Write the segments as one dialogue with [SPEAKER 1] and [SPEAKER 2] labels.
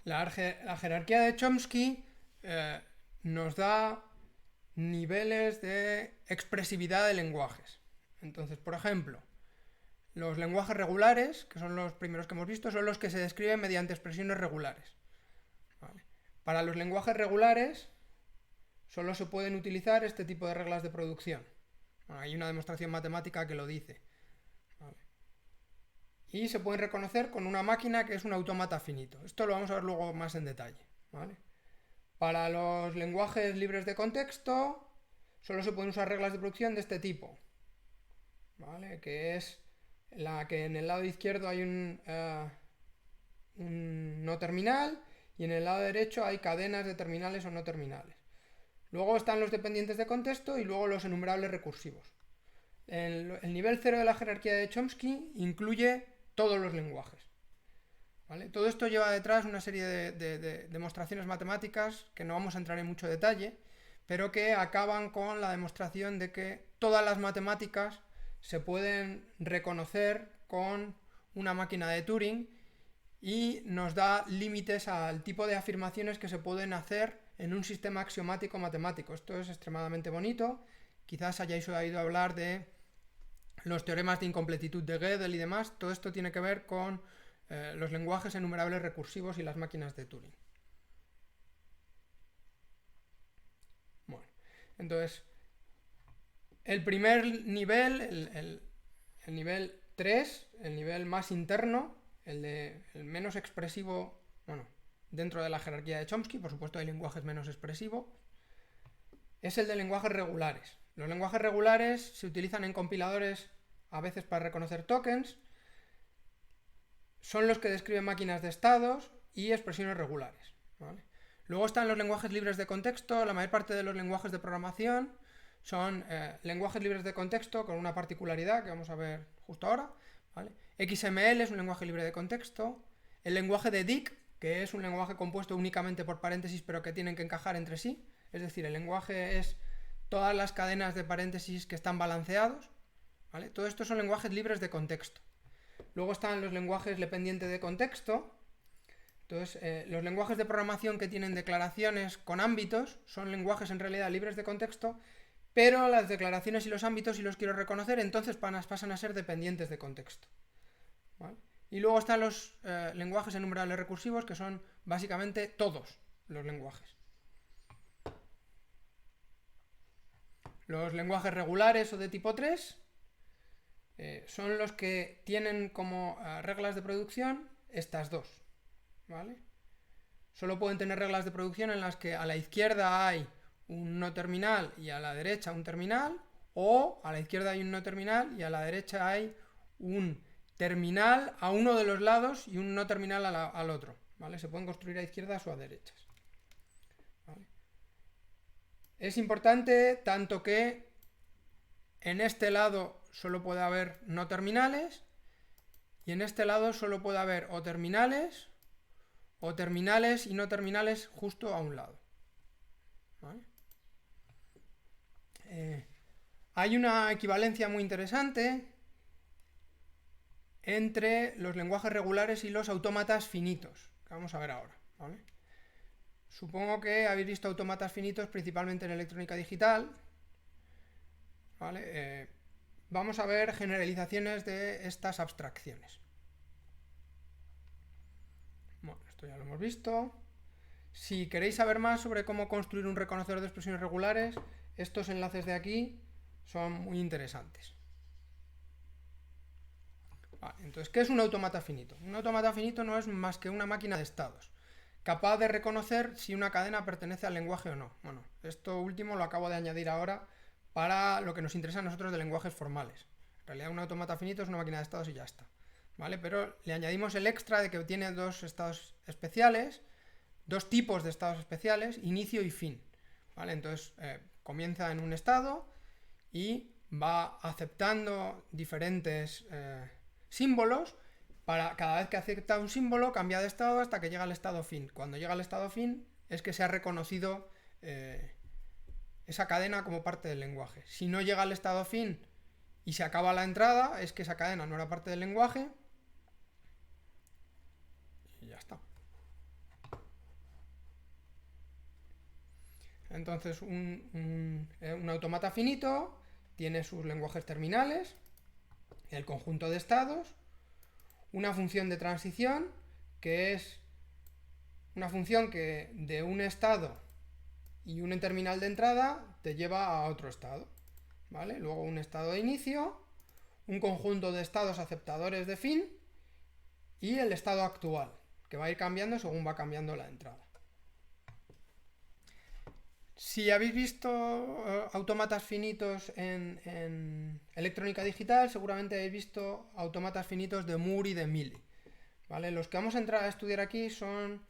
[SPEAKER 1] La jerarquía de Chomsky nos da niveles de expresividad de lenguajes. Entonces, por ejemplo, los lenguajes regulares, que son los primeros que hemos visto, son los que se describen mediante expresiones regulares. ¿Vale? Para los lenguajes regulares solo se pueden utilizar este tipo de reglas de producción. Bueno, hay una demostración matemática que lo dice. ¿Vale? Y se pueden reconocer con una máquina que es un autómata finito. Esto lo vamos a ver luego más en detalle. ¿Vale? Para los lenguajes libres de contexto solo se pueden usar reglas de producción de este tipo. ¿Vale? Que es la que en el lado izquierdo hay un no terminal y en el lado derecho hay cadenas de terminales o no terminales. Luego están los dependientes de contexto y luego los enumerables recursivos. El nivel 0 de la jerarquía de Chomsky incluye todos los lenguajes. ¿Vale? Todo esto lleva detrás una serie de demostraciones matemáticas que no vamos a entrar en mucho detalle, pero que acaban con la demostración de que todas las matemáticas se pueden reconocer con una máquina de Turing y nos da límites al tipo de afirmaciones que se pueden hacer en un sistema axiomático matemático. Esto es extremadamente bonito. Quizás hayáis oído hablar de los teoremas de incompletitud de Gödel y demás. Todo esto tiene que ver con los lenguajes enumerables recursivos y las máquinas de Turing. Bueno, entonces, el primer nivel, el nivel 3, el nivel más interno, el menos expresivo, bueno, dentro de la jerarquía de Chomsky, por supuesto hay lenguajes menos expresivos, es el de lenguajes regulares. Los lenguajes regulares se utilizan en compiladores a veces para reconocer tokens, son los que describen máquinas de estados y expresiones regulares. ¿Vale? Luego están los lenguajes libres de contexto. La mayor parte de los lenguajes de programación son lenguajes libres de contexto con una particularidad que vamos a ver justo ahora. ¿Vale? XML es un lenguaje libre de contexto. El lenguaje de Dick, que es un lenguaje compuesto únicamente por paréntesis pero que tienen que encajar entre sí. Es decir, el lenguaje es todas las cadenas de paréntesis que están balanceados. ¿Vale? Todo esto son lenguajes libres de contexto. Luego están los lenguajes dependientes de contexto. Entonces, los lenguajes de programación que tienen declaraciones con ámbitos son lenguajes en realidad libres de contexto, pero las declaraciones y los ámbitos, si los quiero reconocer, entonces pasan a ser dependientes de contexto. ¿Vale? Y luego están los lenguajes enumerables recursivos, que son básicamente todos los lenguajes. Los lenguajes regulares o de tipo 3 son los que tienen como reglas de producción estas dos. ¿Vale? Solo pueden tener reglas de producción en las que a la izquierda hay un no terminal y a la derecha un terminal, o a la izquierda hay un no terminal y a la derecha hay un terminal a uno de los lados y un no terminal al otro. ¿Vale? Se pueden construir a izquierdas o a derechas. ¿Vale? Es importante tanto que en este lado solo puede haber no terminales y en este lado solo puede haber o terminales y no terminales justo a un lado. ¿Vale? Hay una equivalencia muy interesante entre los lenguajes regulares y los autómatas finitos, que vamos a ver ahora. ¿Vale? Supongo que habéis visto autómatas finitos principalmente en electrónica digital. ¿Vale? Vamos a ver generalizaciones de estas abstracciones. Bueno, esto ya lo hemos visto. Si queréis saber más sobre cómo construir un reconocedor de expresiones regulares, estos enlaces de aquí son muy interesantes. Vale, entonces, ¿qué es un autómata finito? Un autómata finito no es más que una máquina de estados, capaz de reconocer si una cadena pertenece al lenguaje o no. Bueno, esto último lo acabo de añadir ahora para lo que nos interesa a nosotros de lenguajes formales. En realidad un autómata finito es una máquina de estados y ya está. ¿Vale? Pero le añadimos el extra de que tiene dos estados especiales, dos tipos de estados especiales, inicio y fin. ¿Vale? Entonces comienza en un estado y va aceptando diferentes símbolos. Para cada vez que acepta un símbolo cambia de estado hasta que llega al estado fin. Cuando llega al estado fin es que se ha reconocido esa cadena como parte del lenguaje. Si no llega al estado fin y se acaba la entrada, es que esa cadena no era parte del lenguaje y ya está. Entonces un autómata finito tiene sus lenguajes terminales, el conjunto de estados, una función de transición, que es una función que de un estado y un terminal de entrada te lleva a otro estado, ¿vale? Luego un estado de inicio, un conjunto de estados aceptadores de fin y el estado actual, que va a ir cambiando según va cambiando la entrada. Si habéis visto autómatas finitos en electrónica digital, seguramente habéis visto autómatas finitos de Moore y de Mealy, ¿vale? Los que vamos a entrar a estudiar aquí son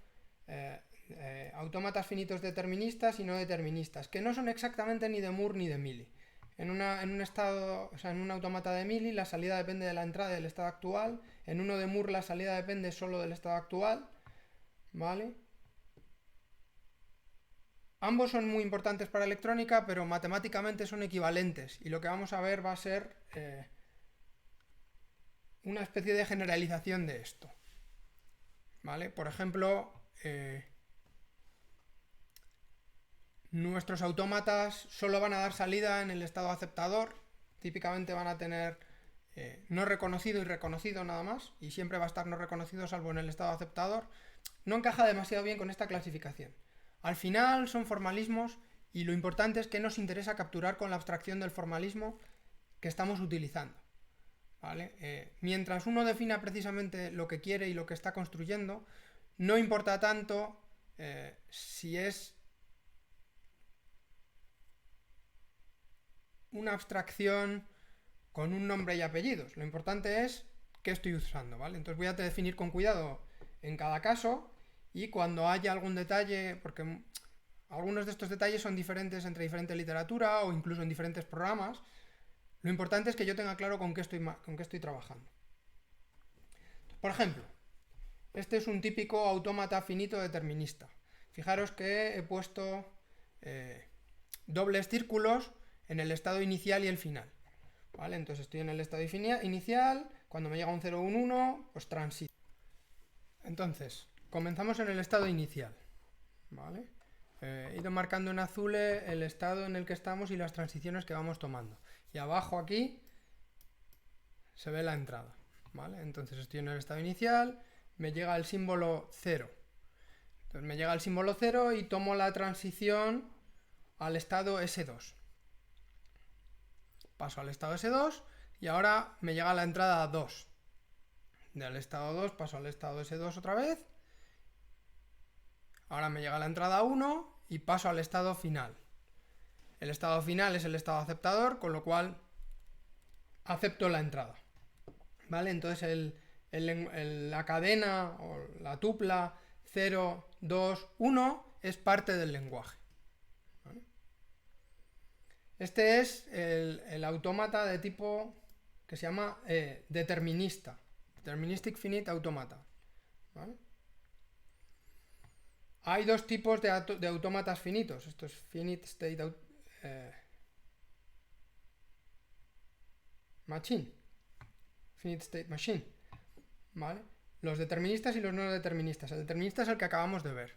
[SPEAKER 1] autómatas finitos deterministas y no deterministas, que no son exactamente ni de Moore ni de Mealy. En un estado, o sea, en un autómata de Mealy la salida depende de la entrada y del estado actual, en uno de Moore la salida depende solo del estado actual, ¿vale? Ambos son muy importantes para electrónica, pero matemáticamente son equivalentes, y lo que vamos a ver va a ser una especie de generalización de esto, ¿vale? Por ejemplo, nuestros autómatas solo van a dar salida en el estado aceptador, típicamente van a tener no reconocido y reconocido nada más, y siempre va a estar no reconocido salvo en el estado aceptador. No encaja demasiado bien con esta clasificación. Al final son formalismos y lo importante es que nos interesa capturar con la abstracción del formalismo que estamos utilizando, ¿vale? Mientras uno defina precisamente lo que quiere y lo que está construyendo, no importa tanto si es una abstracción con un nombre y apellidos. Lo importante es qué estoy usando, ¿vale? Entonces voy a definir con cuidado en cada caso, y cuando haya algún detalle, porque algunos de estos detalles son diferentes entre diferente literatura o incluso en diferentes programas, lo importante es que yo tenga claro con qué estoy trabajando. Por ejemplo, este es un típico autómata finito determinista. Fijaros que he puesto dobles círculos en el estado inicial y el final, ¿vale? Entonces estoy en el estado inicial, cuando me llega un 0 o un 1, pues transito. Entonces, comenzamos en el estado inicial, ¿vale? He ido marcando en azul el estado en el que estamos y las transiciones que vamos tomando. Y abajo aquí se ve la entrada, ¿vale? Entonces estoy en el estado inicial, me llega el símbolo 0. Entonces me llega el símbolo 0 y tomo la transición al estado S2. Paso al estado S2 y ahora me llega la entrada 2. Del estado 2 paso al estado S2 otra vez. Ahora me llega la entrada 1 y paso al estado final. El estado final es el estado aceptador, con lo cual acepto la entrada, ¿vale? Entonces la cadena o la tupla 0, 2, 1 es parte del lenguaje, ¿vale? Este es el autómata de tipo que se llama determinista, Deterministic Finite Automata, ¿vale? Hay dos tipos de autómatas finitos. Esto es Finite State Machine. Finite State Machine, ¿vale? Los deterministas y los no deterministas. El determinista es el que acabamos de ver.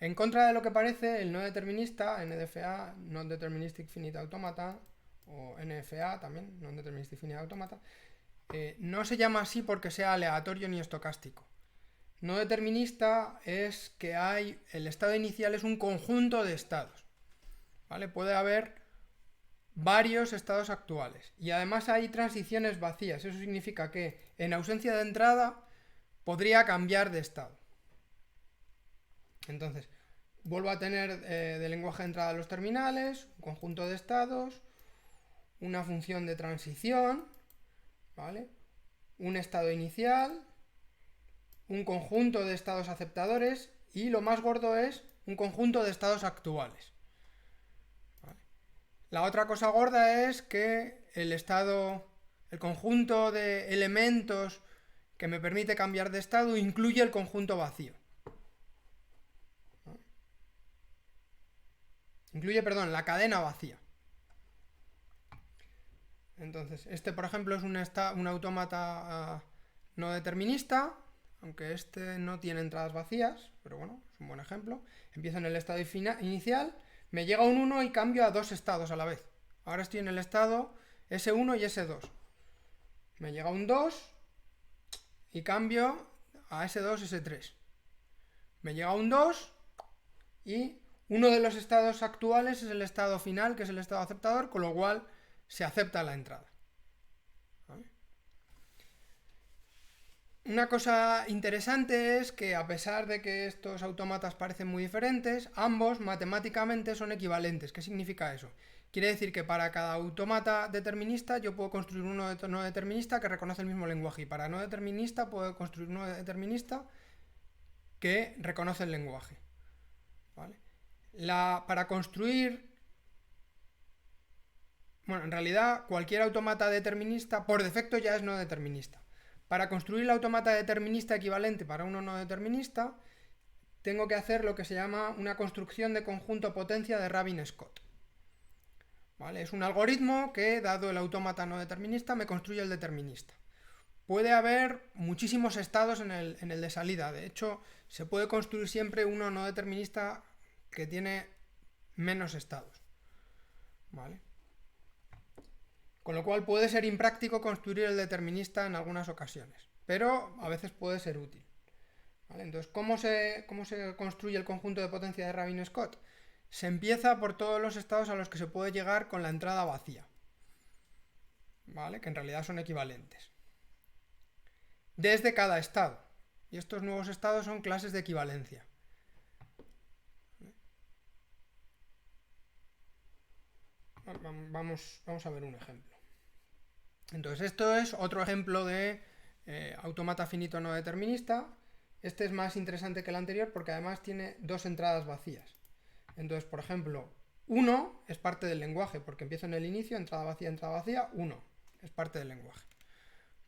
[SPEAKER 1] En contra de lo que parece, el no determinista, NDFA, Non-Deterministic Finite Automata, o NFA también, Non-Deterministic Finite Automata, no se llama así porque sea aleatorio ni estocástico. No determinista es que el estado inicial es un conjunto de estados, ¿vale? Puede haber varios estados actuales y además hay transiciones vacías. Eso significa que en ausencia de entrada podría cambiar de estado. Entonces, vuelvo a tener de lenguaje de entrada los terminales, un conjunto de estados, una función de transición, ¿vale? Un estado inicial, un conjunto de estados aceptadores y lo más gordo es un conjunto de estados actuales, ¿vale? La otra cosa gorda es que el conjunto de elementos que me permite cambiar de estado incluye el conjunto vacío. Incluye, perdón, la cadena vacía. Entonces, este por ejemplo es un autómata no determinista, aunque este no tiene entradas vacías, pero bueno, es un buen ejemplo. Empiezo en el estado inicial, Me llega un 1 y cambio a dos estados a la vez. Ahora estoy en el estado S1 y S2. Me llega un 2 y cambio a S2, S3. Me llega un 2 y uno de los estados actuales es el estado final, que es el estado aceptador, con lo cual se acepta la entrada. ¿Vale? Una cosa interesante es que, a pesar de que estos autómatas parecen muy diferentes, ambos matemáticamente son equivalentes. ¿Qué significa eso? Quiere decir que para cada autómata determinista yo puedo construir uno no determinista que reconoce el mismo lenguaje, y para no determinista puedo construir uno determinista que reconoce el lenguaje. ¿Vale? Para construir... Bueno, en realidad cualquier autómata determinista por defecto ya es no determinista. Para construir el autómata determinista equivalente para uno no determinista, tengo que hacer lo que se llama una construcción de conjunto potencia de Rabin-Scott. ¿Vale? Es un algoritmo que, dado el autómata no determinista, me construye el determinista. Puede haber muchísimos estados en el de salida. De hecho, se puede construir siempre uno no determinista que tiene menos estados. ¿Vale? Con lo cual puede ser impráctico construir el determinista en algunas ocasiones, pero a veces puede ser útil. ¿Vale? Entonces, ¿cómo se construye el conjunto de potencia de Rabin-Scott? Se empieza por todos los estados a los que se puede llegar con la entrada vacía, ¿vale? Que en realidad son equivalentes. Desde cada estado. Y estos nuevos estados son clases de equivalencia. Vamos a ver un ejemplo. Entonces, esto es otro ejemplo de autómata finito no determinista. Este es más interesante que el anterior porque además tiene dos entradas vacías. Entonces, por ejemplo, 1 es parte del lenguaje, porque empiezo en el inicio, entrada vacía, 1 es parte del lenguaje.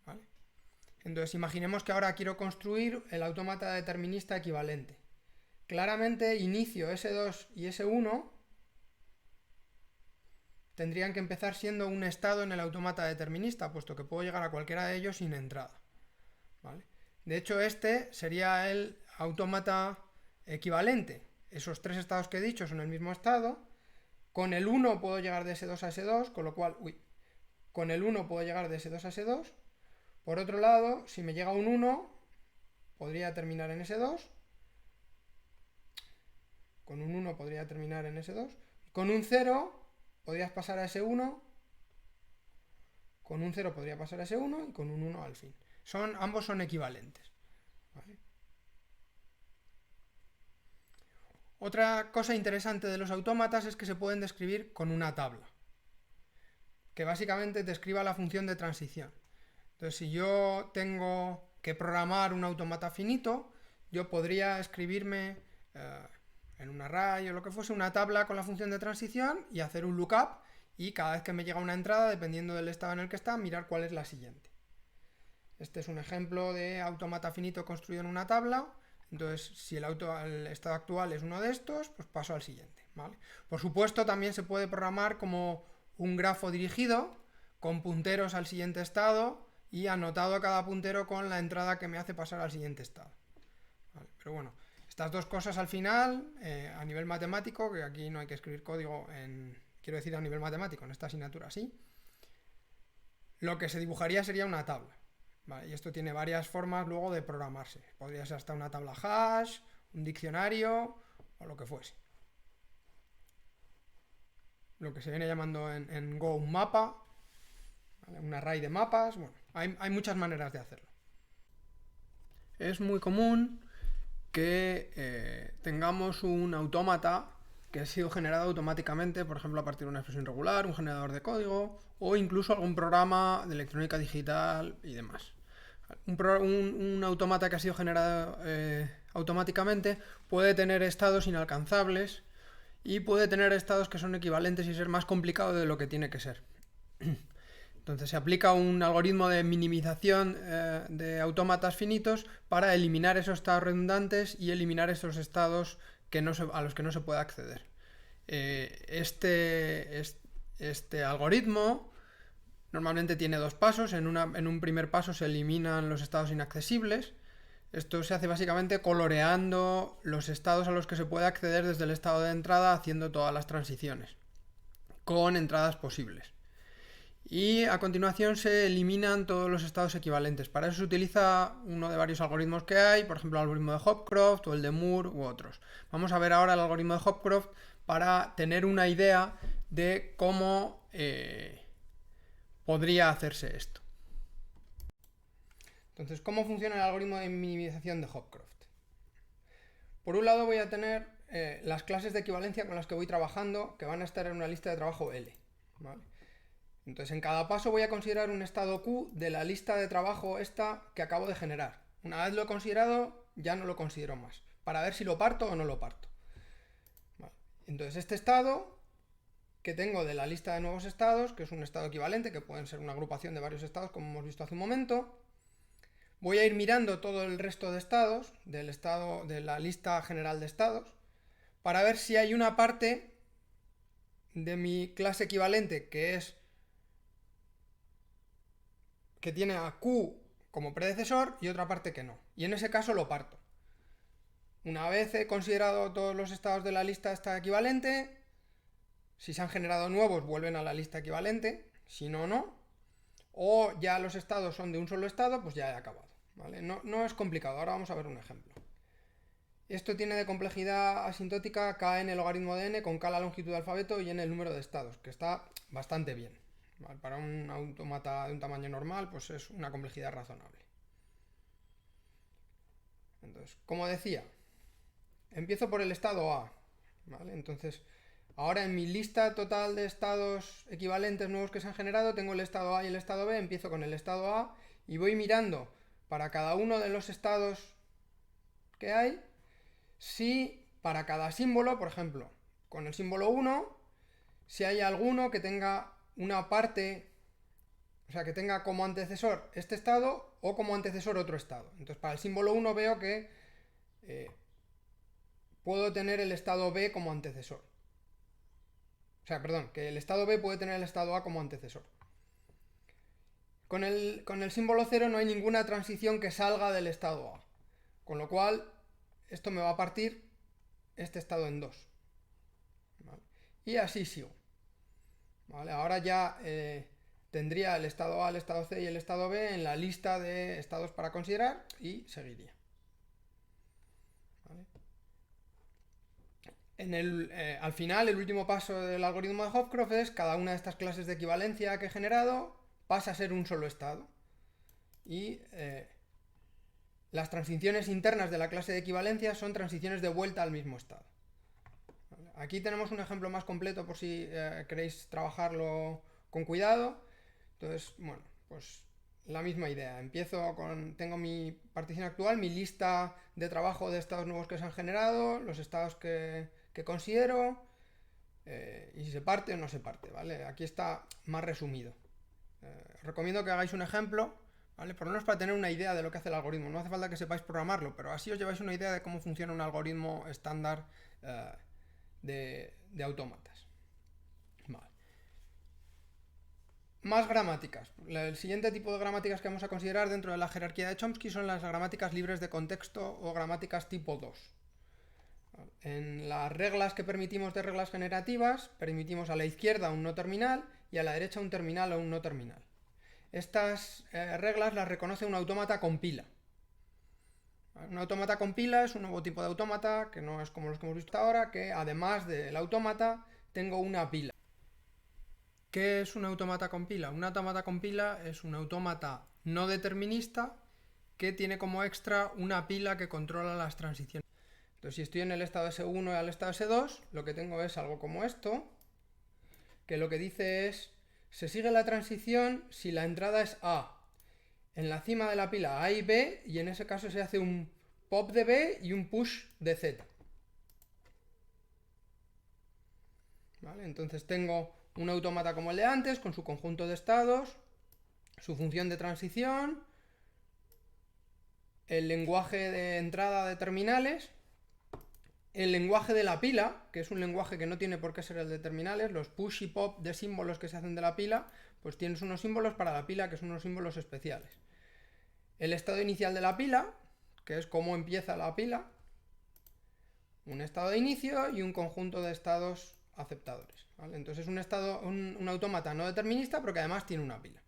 [SPEAKER 1] ¿Vale? Entonces, imaginemos que ahora quiero construir el autómata determinista equivalente. Claramente, inicio S2 y S1 tendrían que empezar siendo un estado en el autómata determinista, puesto que puedo llegar a cualquiera de ellos sin entrada. ¿Vale? De hecho, este sería el autómata equivalente. Esos tres estados que he dicho son el mismo estado. Con el 1 puedo llegar de S2 a S2, con lo cual, con el 1 puedo llegar de S2 a S2. Por otro lado, si me llega un 1, podría terminar en S2. Con un 1 podría terminar en S2. Con un 0 podrías pasar a S1. Con un 0 podría pasar a S1 y con un 1 al fin. Ambos son equivalentes. ¿Vale? Otra cosa interesante de los autómatas es que se pueden describir con una tabla, que básicamente describa la función de transición. Entonces, si yo tengo que programar un autómata finito, yo podría escribirme en un array o lo que fuese una tabla con la función de transición y hacer un lookup, y cada vez que me llega una entrada, dependiendo del estado en el que está, mirar cuál es la siguiente. Este es un ejemplo de autómata finito construido en una tabla. Entonces, si el estado actual es uno de estos, pues paso al siguiente. ¿Vale? Por supuesto, también se puede programar como un grafo dirigido, con punteros al siguiente estado y anotado a cada puntero con la entrada que me hace pasar al siguiente estado. ¿Vale? Pero bueno, estas dos cosas al final, a nivel matemático, que aquí no hay que escribir código quiero decir a nivel matemático, en esta asignatura sí, lo que se dibujaría sería una tabla. Vale, y esto tiene varias formas luego de programarse. Podría ser hasta una tabla hash, un diccionario o lo que fuese. Lo que se viene llamando en Go un mapa, ¿vale? Un array de mapas. Bueno, hay muchas maneras de hacerlo. Es muy común que tengamos un autómata que ha sido generado automáticamente, por ejemplo, a partir de una expresión regular, un generador de código, o incluso algún programa de electrónica digital y demás. Un autómata que ha sido generado automáticamente puede tener estados inalcanzables y puede tener estados que son equivalentes y ser más complicado de lo que tiene que ser. Entonces se aplica un algoritmo de minimización de autómatas finitos para eliminar esos estados redundantes y eliminar esos estados a los que no se puede acceder. Este algoritmo normalmente tiene dos pasos. En un primer paso se eliminan los estados inaccesibles. Esto se hace básicamente coloreando los estados a los que se puede acceder desde el estado de entrada, haciendo todas las transiciones, con entradas posibles. Y a continuación se eliminan todos los estados equivalentes. Para eso se utiliza uno de varios algoritmos que hay, por ejemplo el algoritmo de Hopcroft o el de Moore u otros. Vamos a ver ahora el algoritmo de Hopcroft para tener una idea de cómo podría hacerse esto. Entonces, ¿cómo funciona el algoritmo de minimización de Hopcroft? Por un lado voy a tener las clases de equivalencia con las que voy trabajando, que van a estar en una lista de trabajo L, ¿vale? Entonces en cada paso voy a considerar un estado Q de la lista de trabajo esta que acabo de generar. Una vez lo he considerado, ya no lo considero más, para ver si lo parto o no lo parto. Vale. Entonces este estado que tengo de la lista de nuevos estados, que es un estado equivalente, que pueden ser una agrupación de varios estados como hemos visto hace un momento, voy a ir mirando todo el resto de estados, de la lista general de estados, para ver si hay una parte de mi clase equivalente que tiene a Q como predecesor y otra parte que no. Y en ese caso lo parto. Una vez he considerado todos los estados de la lista esta equivalente, si se han generado nuevos vuelven a la lista equivalente, si no, no. O ya los estados son de un solo estado, pues ya he acabado, ¿vale? No es complicado, ahora vamos a ver un ejemplo. Esto tiene de complejidad asintótica k en el logaritmo de n con k la longitud del alfabeto y n el número de estados, que está bastante bien. ¿Vale? Para un autómata de un tamaño normal, pues es una complejidad razonable. Entonces, como decía, empiezo por el estado A, ¿vale? Entonces, ahora en mi lista total de estados equivalentes nuevos que se han generado, tengo el estado A y el estado B, empiezo con el estado A y voy mirando para cada uno de los estados que hay, si para cada símbolo, por ejemplo, con el símbolo 1, si hay alguno que tenga una parte, o sea, que tenga como antecesor este estado o como antecesor otro estado. Entonces, para el símbolo 1 veo que puedo tener el estado B como antecesor. O sea, perdón, que el estado B puede tener el estado A como antecesor. Con el símbolo 0 no hay ninguna transición que salga del estado A. Con lo cual, esto me va a partir este estado en dos. ¿Vale? Y así sigo. ¿Vale? Ahora ya tendría el estado A, el estado C y el estado B en la lista de estados para considerar y seguiría. ¿Vale? Al final, el último paso del algoritmo de Hopcroft es cada una de estas clases de equivalencia que he generado pasa a ser un solo estado. Y las transiciones internas de la clase de equivalencia son transiciones de vuelta al mismo estado. ¿Vale? Aquí tenemos un ejemplo más completo por si queréis trabajarlo con cuidado. Entonces, bueno, pues la misma idea. Tengo mi partición actual, mi lista de trabajo de estados nuevos que se han generado, los estados que considero, y si se parte o no se parte, ¿vale? Aquí está más resumido. Recomiendo que hagáis un ejemplo, ¿vale? Por lo menos para tener una idea de lo que hace el algoritmo. No hace falta que sepáis programarlo, pero así os lleváis una idea de cómo funciona un algoritmo estándar de autómatas. Vale. Más gramáticas. El siguiente tipo de gramáticas que vamos a considerar dentro de la jerarquía de Chomsky son las gramáticas libres de contexto o gramáticas tipo 2. En las reglas que permitimos de reglas generativas, permitimos a la izquierda un no terminal y a la derecha un terminal o un no terminal. Estas reglas las reconoce un autómata con pila. Un autómata con pila es un nuevo tipo de autómata que no es como los que hemos visto ahora, que además del autómata tengo una pila. ¿Qué es un autómata con pila? Un autómata con pila es un autómata no determinista que tiene como extra una pila que controla las transiciones. Entonces, si estoy en el estado S1 y al estado S2, lo que tengo es algo como esto, que lo que dice es, se sigue la transición si la entrada es A. En la cima de la pila A y B, y en ese caso se hace un pop de B y un push de Z. ¿Vale? Entonces tengo un autómata como el de antes, con su conjunto de estados, su función de transición, el lenguaje de entrada de terminales, el lenguaje de la pila, que es un lenguaje que no tiene por qué ser el de terminales, los push y pop de símbolos que se hacen de la pila, pues tienes unos símbolos para la pila que son unos símbolos especiales. El estado inicial de la pila, que es cómo empieza la pila, un estado de inicio y un conjunto de estados aceptadores, ¿vale? Entonces es un autómata no determinista, pero que además tiene una pila.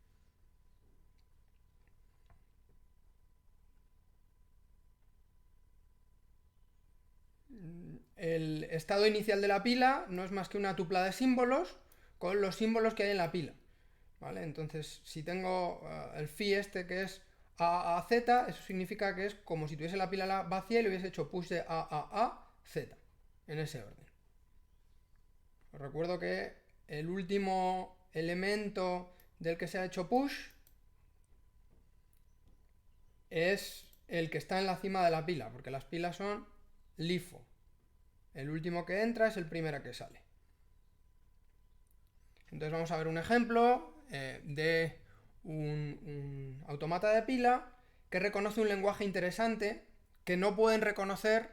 [SPEAKER 1] El estado inicial de la pila no es más que una tupla de símbolos con los símbolos que hay en la pila, ¿vale? Entonces, si tengo el phi este que es A a Z, eso significa que es como si tuviese la pila vacía y le hubiese hecho push de A, Z, en ese orden. Os recuerdo que el último elemento del que se ha hecho push es el que está en la cima de la pila, porque las pilas son LIFO. El último que entra es el primero que sale. Entonces vamos a ver un ejemplo de un autómata de pila que reconoce un lenguaje interesante que no pueden reconocer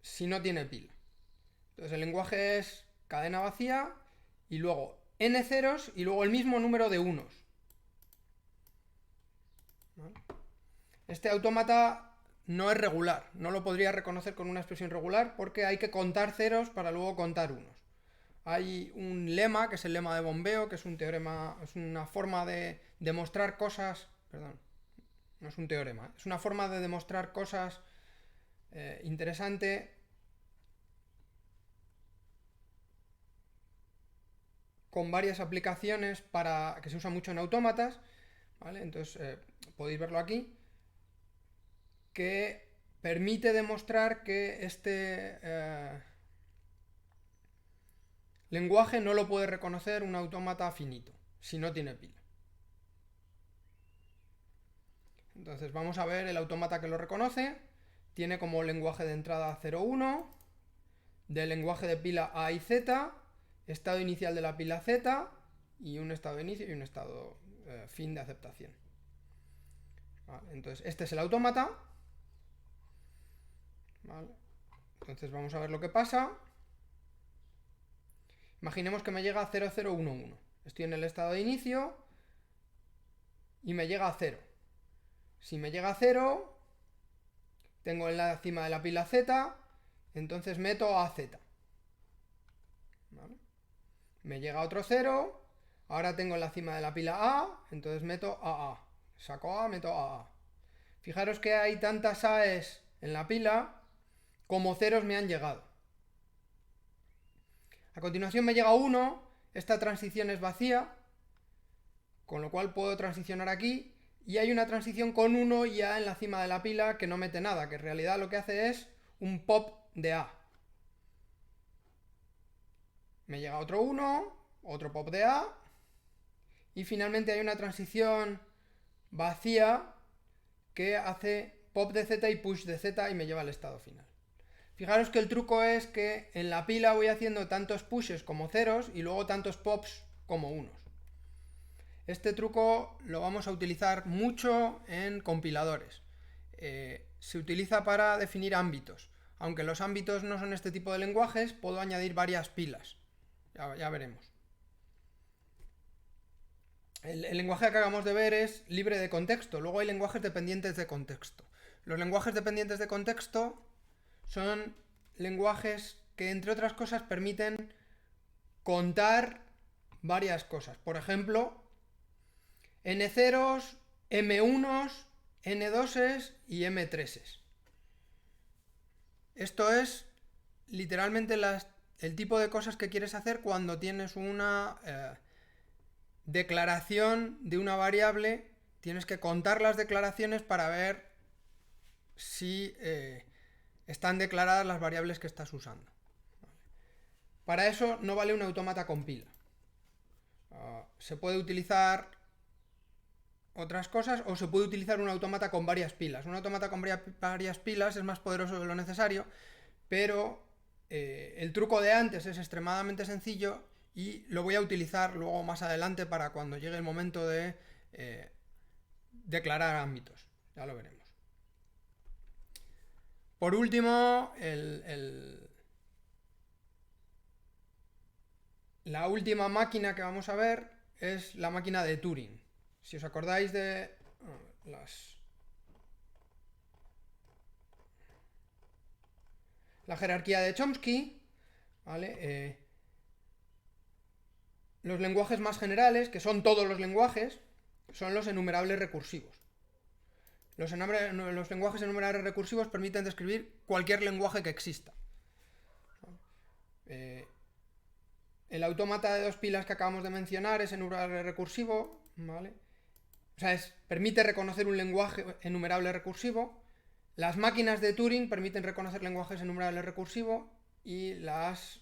[SPEAKER 1] si no tiene pila. Entonces el lenguaje es cadena vacía y luego n ceros y luego el mismo número de unos. ¿Vale? Este autómata no es regular, no lo podría reconocer con una expresión regular porque hay que contar ceros para luego contar unos. Hay un lema, que es el lema de bombeo, que es un teorema, es una forma de demostrar cosas, perdón, no es un teorema, es una forma de demostrar cosas interesante con varias aplicaciones para que se usa mucho en autómatas, ¿vale? Entonces podéis verlo aquí, que permite demostrar que este lenguaje no lo puede reconocer un autómata finito si no tiene pila. Entonces vamos a ver el autómata que lo reconoce. Tiene como lenguaje de entrada 0,1, del lenguaje de pila A y Z, estado inicial de la pila Z y un estado de inicio y un estado fin de aceptación. ¿Vale? Entonces este es el autómata. ¿Vale? Entonces vamos a ver lo que pasa. Imaginemos que me llega a 0011. Estoy en el estado de inicio y me llega a 0. Si me llega a 0, tengo en la cima de la pila Z, entonces meto a Z. ¿Vale? Me llega otro 0, ahora tengo en la cima de la pila A, entonces meto a. Saco A, meto a. Fijaros que hay tantas A's en la pila como ceros me han llegado. A continuación me llega 1, esta transición es vacía, con lo cual puedo transicionar aquí, y hay una transición con 1 ya en la cima de la pila que no mete nada, que en realidad lo que hace es un pop de A. Me llega otro 1, otro pop de A, y finalmente hay una transición vacía que hace pop de Z y push de Z y me lleva al estado final. Fijaros que el truco es que en la pila voy haciendo tantos pushes como ceros y luego tantos pops como unos. Este truco lo vamos a utilizar mucho en compiladores. Se utiliza para definir ámbitos. Aunque los ámbitos no son este tipo de lenguajes, puedo añadir varias pilas. Ya veremos. El lenguaje que acabamos de ver es libre de contexto. Luego hay lenguajes dependientes de contexto. Los lenguajes dependientes de contexto son lenguajes que, entre otras cosas, permiten contar varias cosas. Por ejemplo, n ceros, m1s, n2s y m3s. Esto es literalmente el tipo de cosas que quieres hacer cuando tienes una declaración de una variable. Tienes que contar las declaraciones para ver si están declaradas las variables que estás usando. Para eso no vale un autómata con pila. Se puede utilizar otras cosas o se puede utilizar un autómata con varias pilas. Un autómata con varias pilas es más poderoso de lo necesario, pero el truco de antes es extremadamente sencillo y lo voy a utilizar luego más adelante para cuando llegue el momento de declarar ámbitos. Ya lo veremos. Por último, la última máquina que vamos a ver es la máquina de Turing. Si os acordáis de la jerarquía de Chomsky, ¿vale? Los lenguajes más generales, que son todos los lenguajes, son los enumerables recursivos. Los lenguajes enumerables recursivos permiten describir cualquier lenguaje que exista. El autómata de 2 pilas que acabamos de mencionar es enumerable recursivo, ¿vale? O sea, permite reconocer un lenguaje enumerable recursivo. Las máquinas de Turing permiten reconocer lenguajes enumerables recursivos y las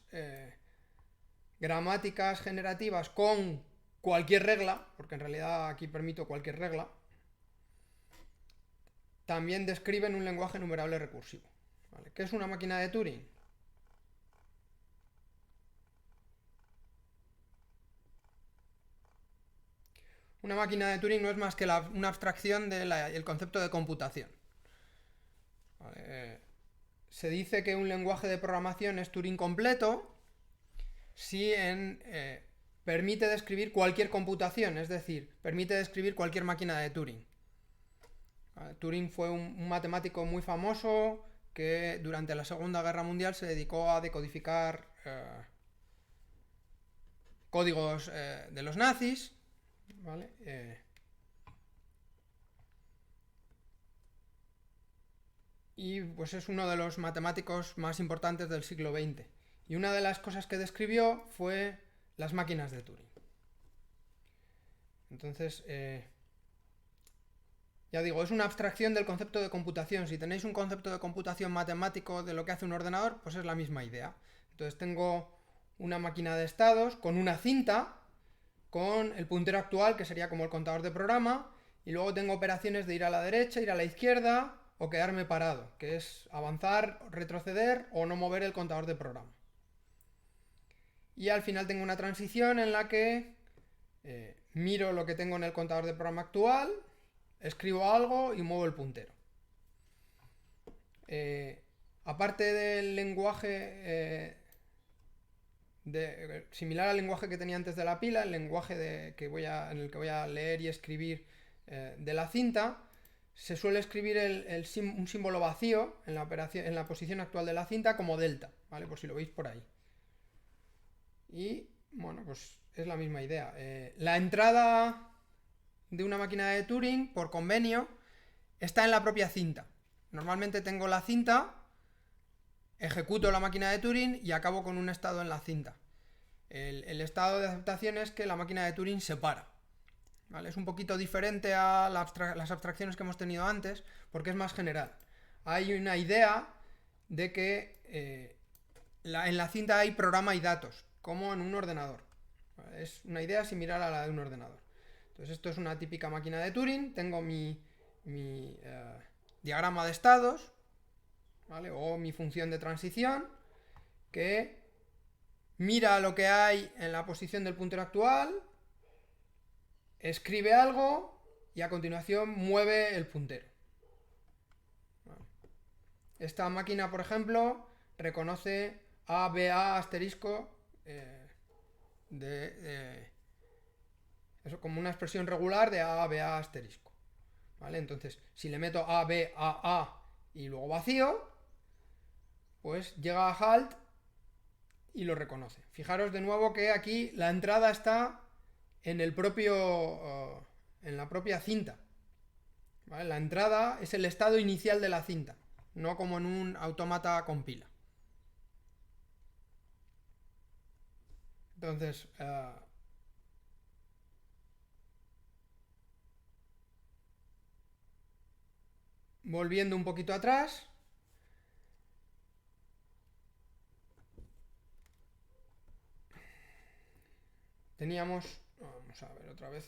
[SPEAKER 1] gramáticas generativas con cualquier regla, porque en realidad aquí permito cualquier regla, también describen un lenguaje enumerable recursivo. ¿Vale? ¿Qué es una máquina de Turing? Una máquina de Turing no es más que una abstracción del concepto de computación. ¿Vale? Se dice que un lenguaje de programación es Turing completo si permite describir cualquier computación, es decir, permite describir cualquier máquina de Turing. ¿Vale? Turing fue un matemático muy famoso que durante la Segunda Guerra Mundial se dedicó a decodificar códigos de los nazis, ¿vale? Y pues es uno de los matemáticos más importantes del siglo XX. Y una de las cosas que describió fue las máquinas de Turing. Entonces, ya digo, es una abstracción del concepto de computación. Si tenéis un concepto de computación matemático de lo que hace un ordenador, pues es la misma idea. Entonces tengo una máquina de estados con una cinta, con el puntero actual, que sería como el contador de programa, y luego tengo operaciones de ir a la derecha, ir a la izquierda o quedarme parado, que es avanzar, retroceder o no mover el contador de programa. Y al final tengo una transición en la que miro lo que tengo en el contador de programa actual, escribo algo y muevo el puntero. Aparte del lenguaje similar al lenguaje que tenía antes de la pila, el lenguaje en el que voy a leer y escribir de la cinta, se suele escribir un símbolo vacío en la posición actual de la cinta como delta, ¿vale? Por si lo veis por ahí. Y bueno, pues es la misma idea. La entrada de una máquina de Turing, por convenio, está en la propia cinta. Normalmente tengo la cinta, ejecuto la máquina de Turing y acabo con un estado en la cinta. El estado de aceptación es que la máquina de Turing se para. ¿Vale? Es un poquito diferente a las abstracciones que hemos tenido antes, porque es más general. Hay una idea de que en la cinta hay programa y datos, como en un ordenador. ¿Vale? Es una idea similar a la de un ordenador. Entonces esto es una típica máquina de Turing, tengo mi diagrama de estados, ¿vale? O mi función de transición, que mira lo que hay en la posición del puntero actual, escribe algo y a continuación mueve el puntero. ¿Vale? Esta máquina, por ejemplo, reconoce A, B, A, asterisco, eso como una expresión regular de A, B, A, asterisco. ¿Vale? Entonces, si le meto A, B, A y luego vacío, pues llega a halt y lo reconoce. Fijaros de nuevo que aquí la entrada está en el propio en la propia cinta. ¿Vale? La entrada es el estado inicial de la cinta, no como en un autómata con pila. Entonces, volviendo un poquito atrás, teníamos, vamos a ver otra vez.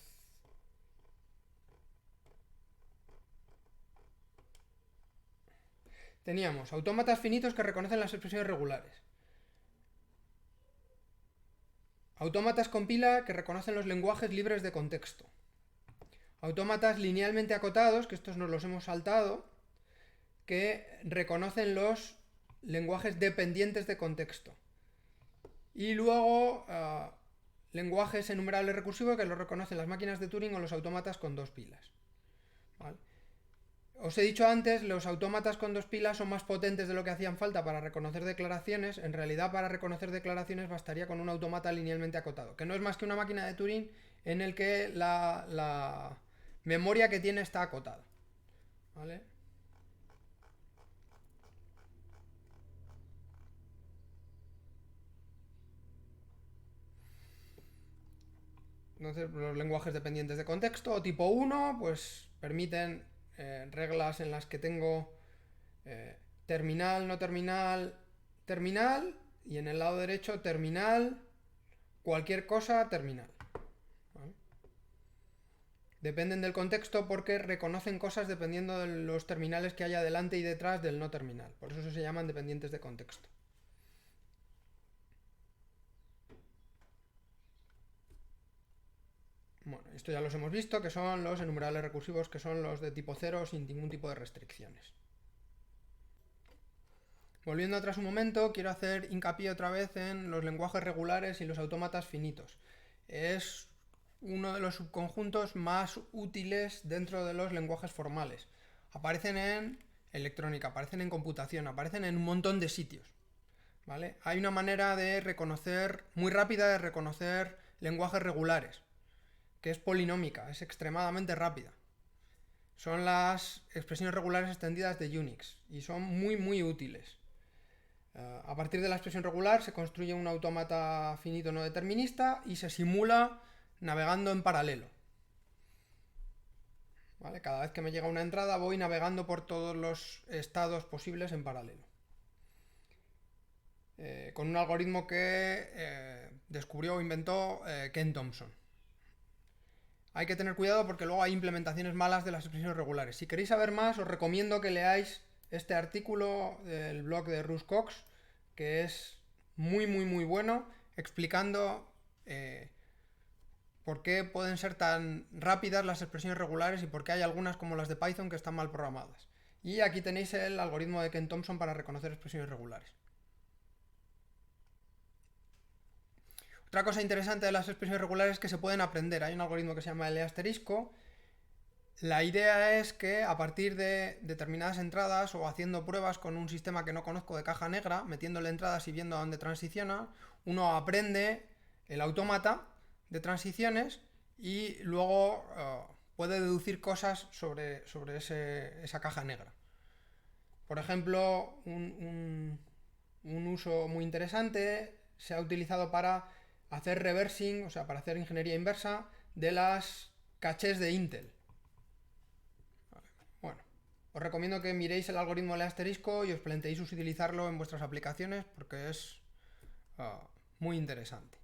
[SPEAKER 1] Teníamos autómatas finitos que reconocen las expresiones regulares. Autómatas con pila que reconocen los lenguajes libres de contexto. Autómatas linealmente acotados, que estos nos los hemos saltado, que reconocen los lenguajes dependientes de contexto. Y luego lenguajes enumerables recursivos que los reconocen las máquinas de Turing o los autómatas con 2 pilas. ¿Vale? Os he dicho antes, los autómatas con dos pilas son más potentes de lo que hacían falta para reconocer declaraciones. En realidad, para reconocer declaraciones bastaría con un autómata linealmente acotado, que no es más que una máquina de Turing en el que la memoria que tiene está acotada. ¿Vale? Entonces, los lenguajes dependientes de contexto, tipo 1, pues permiten reglas en las que tengo terminal, no terminal, terminal, y en el lado derecho terminal, cualquier cosa, terminal. ¿Vale? Dependen del contexto porque reconocen cosas dependiendo de los terminales que haya delante y detrás del no terminal. Por eso se llaman dependientes de contexto. Bueno, esto ya los hemos visto, que son los enumerables recursivos, que son los de tipo 0 sin ningún tipo de restricciones. Volviendo atrás un momento, quiero hacer hincapié otra vez en los lenguajes regulares y los autómatas finitos. Es uno de los subconjuntos más útiles dentro de los lenguajes formales. Aparecen en electrónica, aparecen en computación, aparecen en un montón de sitios. ¿Vale? Hay una manera de reconocer, muy rápida de reconocer lenguajes regulares, que es polinómica, es extremadamente rápida. Son las expresiones regulares extendidas de Unix y son muy útiles. A partir de la expresión regular se construye un autómata finito no determinista y se simula navegando en paralelo. ¿Vale? Cada vez que me llega una entrada voy navegando por todos los estados posibles en paralelo. Con un algoritmo que descubrió o inventó Ken Thompson. Hay que tener cuidado porque luego hay implementaciones malas de las expresiones regulares. Si queréis saber más, os recomiendo que leáis este artículo del blog de Russ Cox, que es muy bueno, explicando por qué pueden ser tan rápidas las expresiones regulares y por qué hay algunas como las de Python que están mal programadas. Y aquí tenéis el algoritmo de Ken Thompson para reconocer expresiones regulares. Otra cosa interesante de las expresiones regulares es que se pueden aprender. Hay un algoritmo que se llama el asterisco. La idea es que a partir de determinadas entradas o haciendo pruebas con un sistema que no conozco de caja negra, metiéndole entradas y viendo a dónde transiciona, uno aprende el autómata de transiciones y luego puede deducir cosas sobre esa caja negra. Por ejemplo, un uso muy interesante se ha utilizado para hacer reversing, o sea, para hacer ingeniería inversa de las cachés de Intel. Bueno, os recomiendo que miréis el algoritmo del asterisco y os planteéis utilizarlo en vuestras aplicaciones porque es muy interesante.